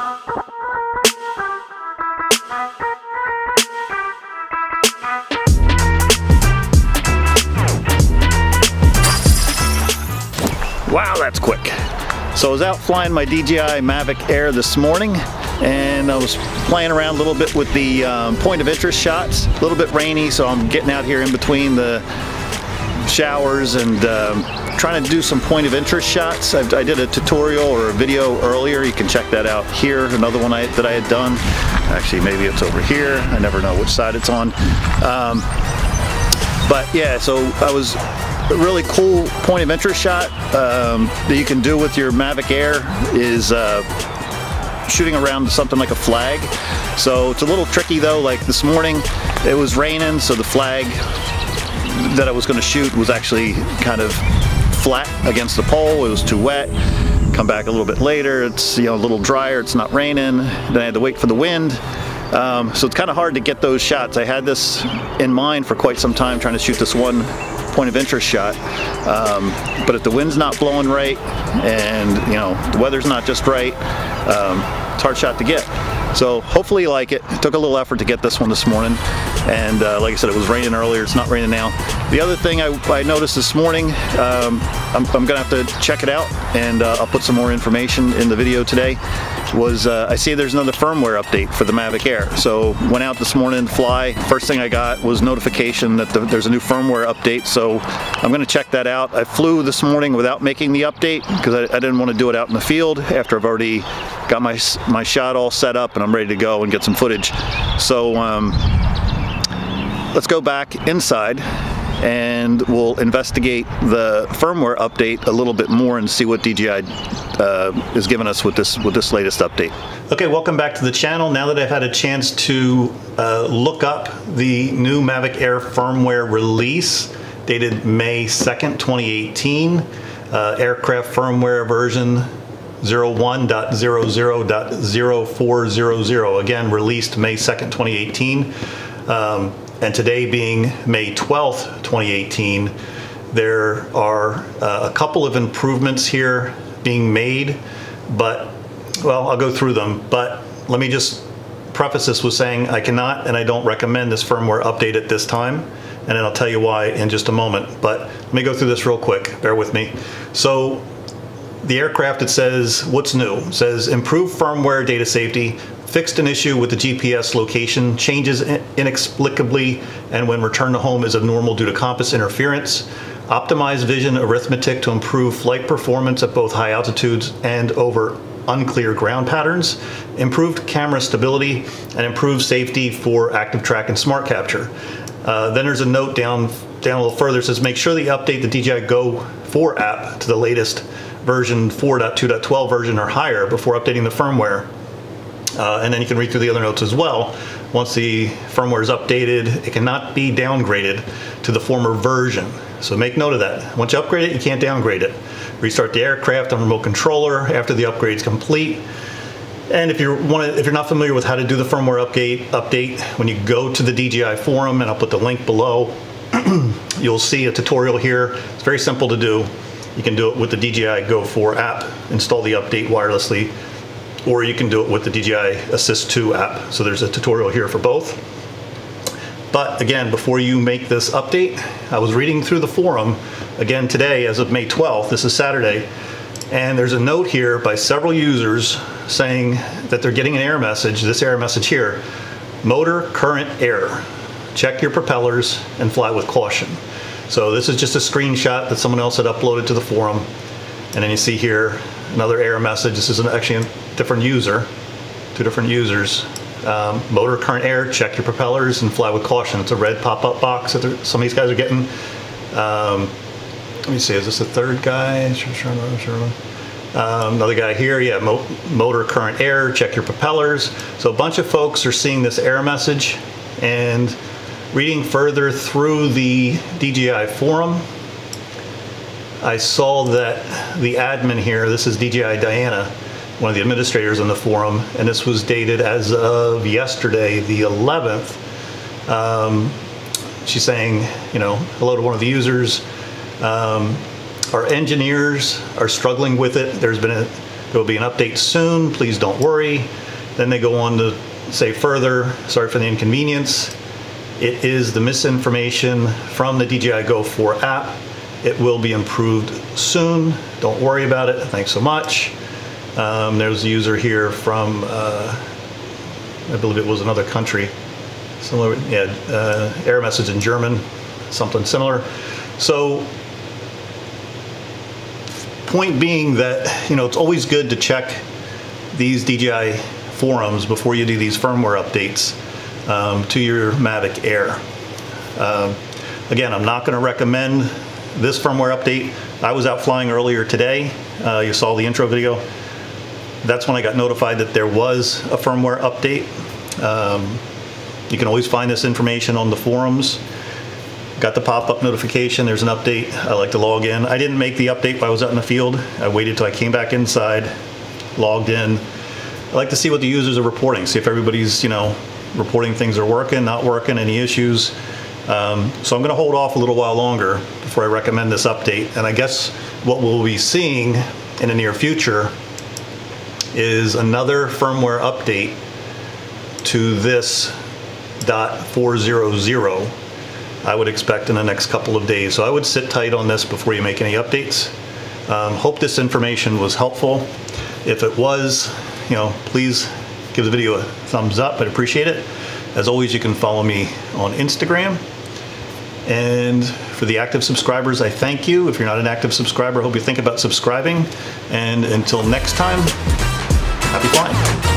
Wow, that's quick. So I was out flying my DJI Mavic Air this morning, and I was playing around a little bit with the point of interest shots. A little bit rainy, so I'm getting out here in between the showers and trying to do some point of interest shots. I did a tutorial or a video earlier. You can check that out here. Another one that I had done. Actually, maybe it's over here. I never know which side it's on. But yeah, so I was a really cool point of interest shot that you can do with your Mavic Air is shooting around something like a flag. So it's a little tricky though. Like this morning it was raining, so the flag that I was going to shoot was actually kind of flat against the pole. It was too wet. Come back a little bit later, it's a little drier, it's not raining. Then I had to wait for the wind. So it's kind of hard to get those shots. I had this in mind for quite some time, trying to shoot this one point of interest shot, but if the wind's not blowing right and the weather's not just right, it's a hard shot to get. So hopefully you like it. It took a little effort to get this one this morning, and like I said, it was raining earlier. It's not raining now. The other thing I noticed this morning, I'm gonna have to check it out, and I'll put some more information in the video today, was I see there's another firmware update for the Mavic Air. So went out this morning to fly. First thing I got was notification that there's a new firmware update, so I'm gonna check that out. I flew this morning without making the update because I didn't want to do it out in the field after I've already got my shot all set up and I'm ready to go and get some footage. So let's go back inside and we'll investigate the firmware update a little bit more and see what DJI is giving us with this latest update. Okay, welcome back to the channel. Now that I've had a chance to look up the new Mavic Air firmware release dated May 2nd, 2018, aircraft firmware version 01.00.0400, again released May 2nd, 2018. And today being May 12th, 2018, there are a couple of improvements here being made, but, well, I'll go through them. But let me just preface this with saying I cannot and I don't recommend this firmware update at this time, and then I'll tell you why in just a moment. But let me go through this real quick, bear with me. So the aircraft, it says, what's new? It says improved firmware data safety, fixed an issue with the GPS location, changes inexplicably, and when return to home is abnormal due to compass interference. Optimized vision arithmetic to improve flight performance at both high altitudes and over unclear ground patterns. Improved camera stability and improved safety for active track and smart capture. Then there's a note down a little further. It says make sure that you update the DJI Go 4 app to the latest version 4.2.12 version or higher before updating the firmware. And then you can read through the other notes as well. Once the firmware is updated, it cannot be downgraded to the former version. So make note of that. Once you upgrade it, you can't downgrade it. Restart the aircraft on remote controller after the upgrade is complete. And if you're not familiar with how to do the firmware update, when you go to the DJI forum, and I'll put the link below, you'll see a tutorial here. It's very simple to do. You can do it with the DJI Go 4 app, install the update wirelessly, or you can do it with the DJI Assist 2 app. So there's a tutorial here for both. But again, before you make this update, I was reading through the forum again today as of May 12th, this is Saturday, and there's a note here by several users saying that they're getting an error message, this error message here, motor current error. Check your propellers and fly with caution. So this is just a screenshot that someone else had uploaded to the forum. And then you see here another error message. This is actually a different user, two different users. Motor current error, check your propellers and fly with caution. It's a red pop-up box that some of these guys are getting. Let me see, is this a third guy? Another guy here, yeah, motor current error, check your propellers. So a bunch of folks are seeing this error message, and reading further through the DJI forum, I saw that the admin here, this is DJI Diana, one of the administrators on the forum, and this was dated as of yesterday, the 11th. She's saying, hello to one of the users. Our engineers are struggling with it. There's been There will be an update soon, please don't worry. Then they go on to say further, sorry for the inconvenience. It is the misinformation from the DJI Go 4 app. It will be improved soon. Don't worry about it. Thanks so much. There's a user here from, I believe it was another country. Similar, yeah, error message in German, something similar. So, point being that, you know, it's always good to check these DJI forums before you do these firmware updates to your Mavic Air. Again, I'm not going to recommend this firmware update. I was out flying earlier today. You saw the intro video. That's when I got notified that there was a firmware update. You can always find this information on the forums. Got the pop-up notification, there's an update. I like to log in. I didn't make the update while I was out in the field. I waited till I came back inside, logged in. I like to see what the users are reporting, see if everybody's, you know, reporting things are working, not working, any issues. So I'm gonna hold off a little while longer before I recommend this update. And I guess what we'll be seeing in the near future is another firmware update to this .400. I would expect in the next couple of days. So I would sit tight on this before you make any updates. Hope this information was helpful. If it was, you know, please give the video a thumbs up. I'd appreciate it. As always, you can follow me on Instagram. And for the active subscribers, I thank you. If you're not an active subscriber, I hope you think about subscribing. And until next time, happy flying.